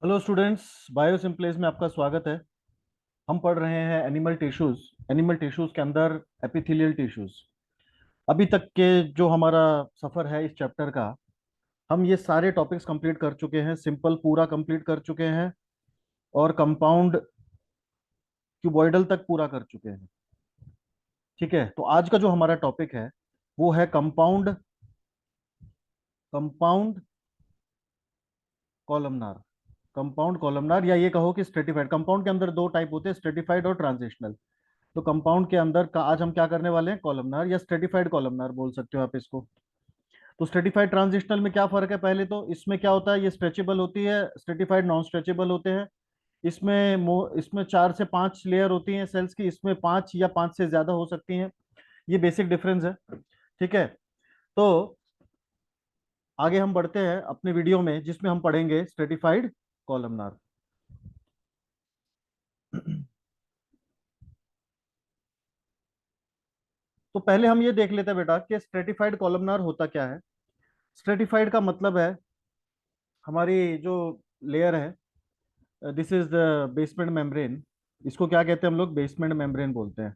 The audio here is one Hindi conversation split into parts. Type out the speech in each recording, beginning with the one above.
हेलो स्टूडेंट्स, बायो सिम्पलेस में आपका स्वागत है। हम पढ़ रहे हैं एनिमल टिश्यूज के अंदर एपिथेलियल टिश्यूज। अभी तक के जो हमारा सफर है इस चैप्टर का, हम ये सारे टॉपिक्स कंप्लीट कर चुके हैं। सिंपल पूरा कंप्लीट कर चुके हैं और कंपाउंड क्यूबॉइडल तक पूरा कर चुके हैं। ठीक है, तो आज का जो हमारा टॉपिक है वो है कंपाउंड कॉलमनार। कंपाउंड कॉलमनार, या ये कहो कि स्ट्रेटिफाइड। कंपाउंड के अंदर दो टाइप होते हैं, स्ट्रेटिफाइड और ट्रांजिशनल। तो कंपाउंड के अंदर का आज हम क्या करने वाले हैं, कॉलमनार या स्ट्रेटिफाइड कॉलमनार बोल सकते हो आप इसको। तो स्ट्रेटिफाइड ट्रांजिशनल में क्या फर्क है, पहले तो इसमें क्या होता है, ये स्ट्रेचेबल होती है, स्ट्रेटिफाइड नॉन स्ट्रेचेबल होते हैं। इसमें 4 से 5 लेयर होती हैं सेल्स की, इसमें 5 या 5 से ज्यादा हो सकती हैं। ये बेसिक डिफरेंस है। ठीक है, तो आगे हम बढ़ते हैं अपने वीडियो में, जिसमें हम पढ़ेंगे स्ट्रेटिफाइड कॉलमनार। तो पहले हम ये देख लेते हैं बेटा कि स्ट्रेटिफाइड कॉलमनार होता क्या है। स्ट्रेटिफाइड का मतलब है हमारी जो लेयर है, this is the basement membrane. इसको क्या कहते हैं हम लोग, बेसमेंट मेम्ब्रेन बोलते हैं।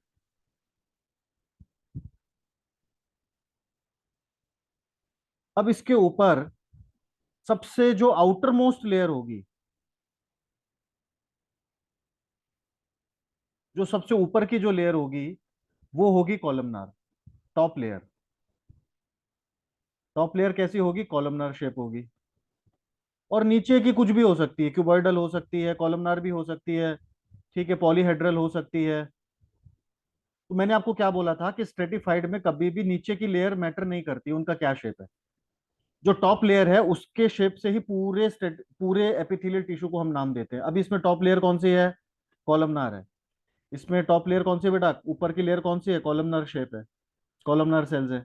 अब इसके ऊपर सबसे जो आउटर मोस्ट लेयर होगी, जो सबसे ऊपर की जो लेयर होगी वो होगी columnar. Top layer. Top layer कैसी होगी, कॉलमनार शेप होगी। और नीचे की कुछ भी हो सकती है, क्यूबॉइडल हो सकती है, कॉलमनार भी हो सकती है। ठीक है, पॉलीहेड्रल हो सकती है। तो मैंने आपको क्या बोला था कि स्ट्रेटिफाइड में कभी भी नीचे की लेयर मैटर नहीं करती, उनका क्या शेप है। जो टॉप लेयर है उसके शेप से ही पूरे एपिथेलियल टिश्यू को हम नाम देते हैं। अभी इसमें टॉप लेयर कौन सी है, कॉलमनार है। इसमें टॉप लेयर कौन सी है बेटा, ऊपर की लेयर कौन सी है, कॉलमनार शेप है, कॉलमनार सेल्स है।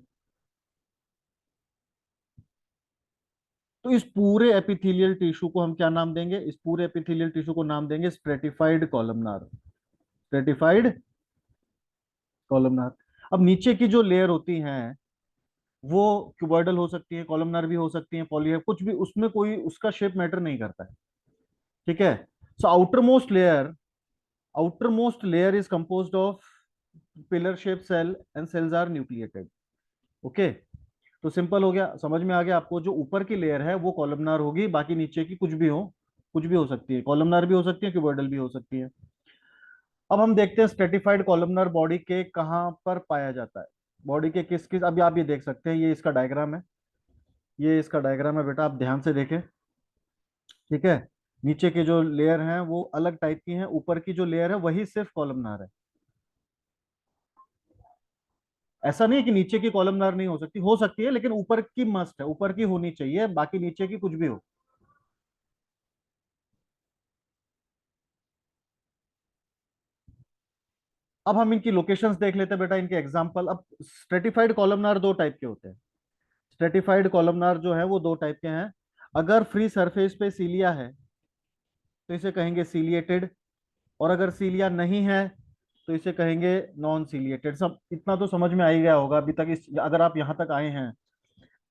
तो इस पूरे एपिथेलियल टिश्यू को हम क्या नाम देंगे, इस पूरे एपिथेलियल टिश्यू को नाम देंगे स्ट्रेटिफाइड कॉलमनार। Stratified columnar. अब नीचे की जो लेयर होती हैं वो क्यूबॉइडल हो सकती है, कॉलमनार भी हो सकती है, पॉली है, कुछ भी, उसमें कोई उसका शेप मैटर नहीं करता है। ठीक है। So outermost layer is composed of pillar shape cell and cells are nucleated. Okay. तो सिंपल हो गया, समझ में आ गया आपको। जो ऊपर की लेयर है वो कॉलमनार होगी, बाकी नीचे की कुछ भी हो सकती है, कॉलमनार भी हो सकती है, क्यूबॉइडल भी हो सकती है। अब हम देखते हैं स्ट्रेटिफाइड कॉलमनार बॉडी के कहाँ पर पाया जाता है। बॉडी के किस किस, अभी आप ये देख सकते हैं, ये इसका डायग्राम है। ये इसका डायग्राम है बेटा, आप ध्यान से देखें। ठीक है। नीचे के जो लेयर हैं वो अलग टाइप की हैं, ऊपर की जो लेयर है वही सिर्फ कॉलमनार है। ऐसा नहीं है कि नीचे की कॉलमनार नहीं हो सकती है, लेकिन ऊपर की मस्ट है, ऊपर की होनी चाहिए, बाकी नीचे की कुछ भी हो। अब हम इनकी लोकेशंस देख लेते हैं बेटा, इनके एग्जांपल। अब स्ट्रेटिफाइड कॉलमनार दो टाइप के होते हैं। स्ट्रेटिफाइड कॉलमनार जो है वो दो टाइप के हैं। अगर फ्री सरफेस पे सीलिया है तो इसे कहेंगे सीलिएटेड, और अगर सीलिया नहीं है तो इसे कहेंगे नॉन सीलिएटेड। सब इतना तो समझ में आ ही गया होगा अभी तक। इस अगर आप यहाँ तक आए हैं,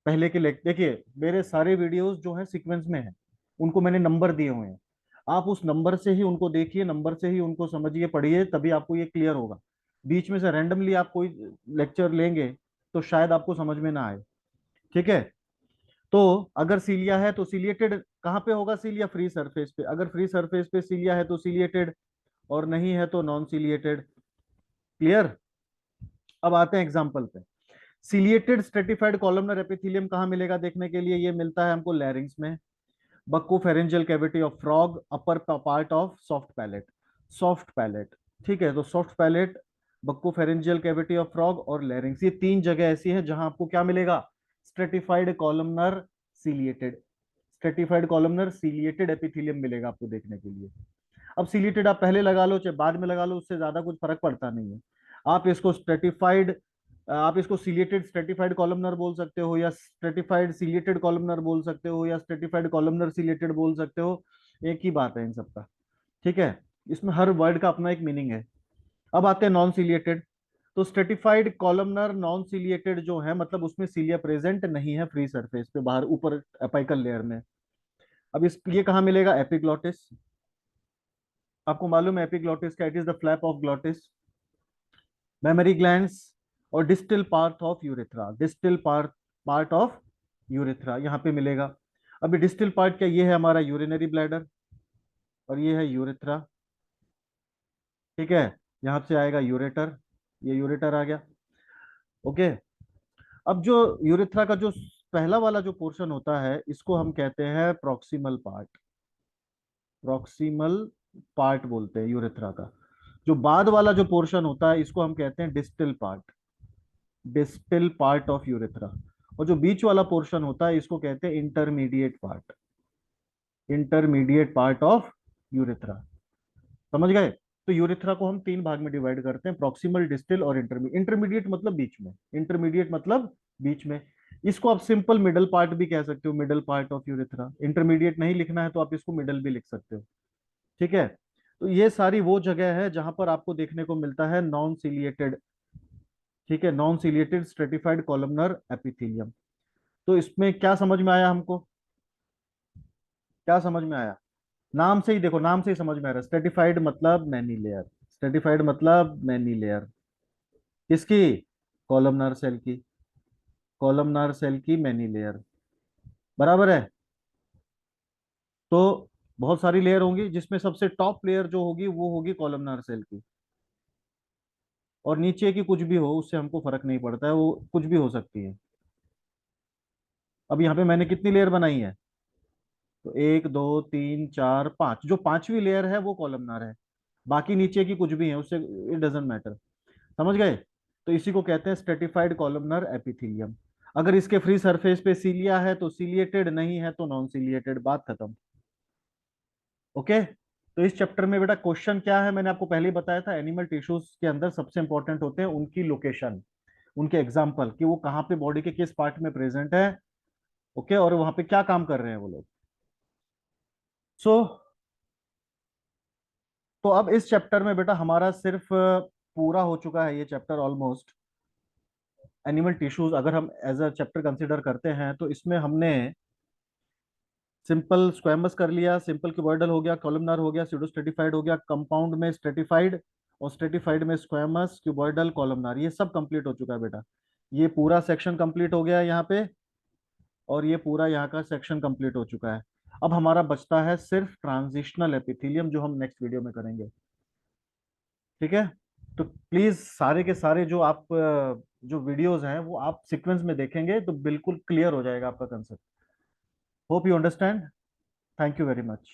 पहले के लेक्चर देखिए, मेरे सारे वीडियोस जो है सीक्वेंस में है, उनको मैंने नंबर दिए हुए हैं। आप उस नंबर से ही उनको देखिए, नंबर से ही उनको समझिए, पढ़िए, तभी आपको ये क्लियर होगा। बीच में से रैंडमली आप कोई लेक्चर लेंगे तो शायद आपको समझ में ना आए। ठीक है। तो अगर सीलिया है तो सीलिएटेड कहाँ पे होगा, सीलिया फ्री सरफेस पे। अगर फ्री सरफेस पे सीलिया है तो सीलिएटेड, और नहीं है तो नॉन सीलिएटेड। क्लियर। अब आते हैं एग्जाम्पल पे। सीलिएटेड स्ट्रेटिफाइड कॉलमनर एपिथेलियम कहाँ मिलेगा देखने के लिए, ये मिलता है हमको लैरिंग्स में, buccopharyngeal cavity of frog, upper part of soft palate. Soft palate. ठीक है, तो soft palate, buccopharyngeal cavity of frog और लैरिंग्स, ये तीन जगह ऐसी है जहां आपको क्या मिलेगा, stratified columnar ciliated. Stratified columnar ciliated epithelium मिलेगा आपको देखने के लिए। अब सीलिएटेड आप पहले लगा लो चाहे बाद में लगा लो, उससे ज्यादा कुछ फर्क पड़ता नहीं है। आप इसको स्ट्रेटिफाइड आप इसको सीलिएटेड स्ट्रेटिफाइड कॉलमनर बोल सकते हो, या स्ट्रेटिफाइड सीलिएटेड कॉलमनर बोल सकते हो, या स्ट्रेटिफाइड कॉलमनर सीलिएटेड बोल सकते हो। एक ही बात है इन सबका। ठीक है। इसमें हर वर्ड का अपना एक मीनिंग है। अब आते हैं नॉन सीलिएटेड। तो स्ट्रेटिफाइड कॉलमनर नॉन सीलिएटेड जो है, मतलब उसमें सीलिया प्रेजेंट नहीं है फ्री सरफेस पे, बाहर ऊपर अपाइकल लेयर में। अब इस ये कहाँ मिलेगा, एपिग्लॉटिस। आपको मालूम है एपिग्लॉटिस का, it is the flap of glottis, mammary glands और distal part of urethra, distal part part of urethra यहाँ पे मिलेगा। अभी डिस्टल पार्ट क्या, ये है हमारा यूरिनरी ब्लैडर और ये है यूरेथ्रा, ठीक है। यहाँ से आएगा यूरेटर, ये यूरेटर आ गया, ओके। अब जो यूरेथ्रा का जो पहला वाला जो पोर्शन होता है इसको हम कहते हैं प्रॉक्सिमल पार्ट, प्रॉक्सिमल पार्ट बोलते हैं यूरेथ्रा का। जो बाद वाला जो पोर्शन होता है इसको हम कहते हैं distal part, distal part of urethra. और जो बीच वाला पोर्शन होता है इसको कहते हैं intermediate part, intermediate part of urethra. समझ गए। तो यूरेथ्रा को हम तीन भाग में डिवाइड करते हैं, प्रॉक्सिमल, डिस्टल और इंटरमीडिएट। इंटरमीडिएट मतलब बीच में, इंटरमीडिएट मतलब बीच में। इसको आप सिंपल मिडल पार्ट भी कह सकते हो, middle part of urethra. Intermediate नहीं लिखना है तो आप इसको मिडल भी लिख सकते हो, ठीक है। तो ये सारी वो जगह है जहां पर आपको देखने को मिलता है नॉन सिलिएटेड, ठीक है, non ciliated stratified columnar epithelium. तो इसमें क्या समझ में आया हमको, क्या समझ में आया? नाम से ही देखो, नाम से ही समझ में आ रहा है, स्ट्रेटिफाइड मतलब मैनी लेयर, स्ट्रेटिफाइड मतलब मैनी लेयर। किसकी? कॉलमनार सेल की, कॉलमनार सेल की मैनी लेयर, बराबर है। तो बहुत सारी लेयर होंगी जिसमें सबसे टॉप लेयर जो होगी वो होगी कॉलमनार सेल की, और नीचे की कुछ भी हो उससे हमको फर्क नहीं पड़ता है, वो कुछ भी हो सकती है। अब यहाँ पे मैंने कितनी लेयर बनाई है, तो एक दो तीन चार पांच, जो पांचवी लेयर है वो कॉलमनार है, बाकी नीचे की कुछ भी है उससे इट डजेंट मैटर। समझ गए। तो इसी को कहते हैं स्ट्रेटिफाइड कॉलमनर एपिथेलियम। अगर इसके फ्री सरफेस पे सीलिया है तो सीलिएटेड, नहीं है तो नॉन सीलिएटेड, बात खत्म, ओके। तो इस चैप्टर में बेटा क्वेश्चन क्या है, मैंने आपको पहले ही बताया था, एनिमल टिश्यूज के अंदर सबसे इंपॉर्टेंट होते हैं उनकी लोकेशन, उनके एग्जाम्पल कि वो कहाँ पे बॉडी के किस पार्ट में प्रेजेंट है, ओके, और वहां पे क्या काम कर रहे हैं वो लोग। सो तो अब इस चैप्टर में बेटा हमारा सिर्फ पूरा हो चुका है ये चैप्टर ऑलमोस्ट। एनिमल टिश्यूज अगर हम एज अ चैप्टर कंसिडर करते हैं तो इसमें हमने सिंपल स्क्वैमस कर लिया, सिंपल क्यूबॉइडल हो गया, कॉलमनार हो गया, स्यूडो स्ट्रेटिफाइड हो गया, कंपाउंड में स्ट्रेटिफाइड और स्ट्रेटिफाइड में स्क्वैमस, क्यूबॉइडल, कॉलमनार, ये सब कंप्लीट हो चुका है बेटा। ये पूरा सेक्शन कंप्लीट हो गया है यहाँ पे, और ये पूरा यहाँ का सेक्शन कंप्लीट हो चुका है। अब हमारा बचता है सिर्फ ट्रांजिशनल एपिथेलियम जो हम नेक्स्ट वीडियो में करेंगे, ठीक है। तो प्लीज सारे के सारे जो आप जो वीडियोस हैं वो आप सीक्वेंस में देखेंगे तो बिल्कुल क्लियर हो जाएगा आपका concept. Hope you understand. Thank you very much.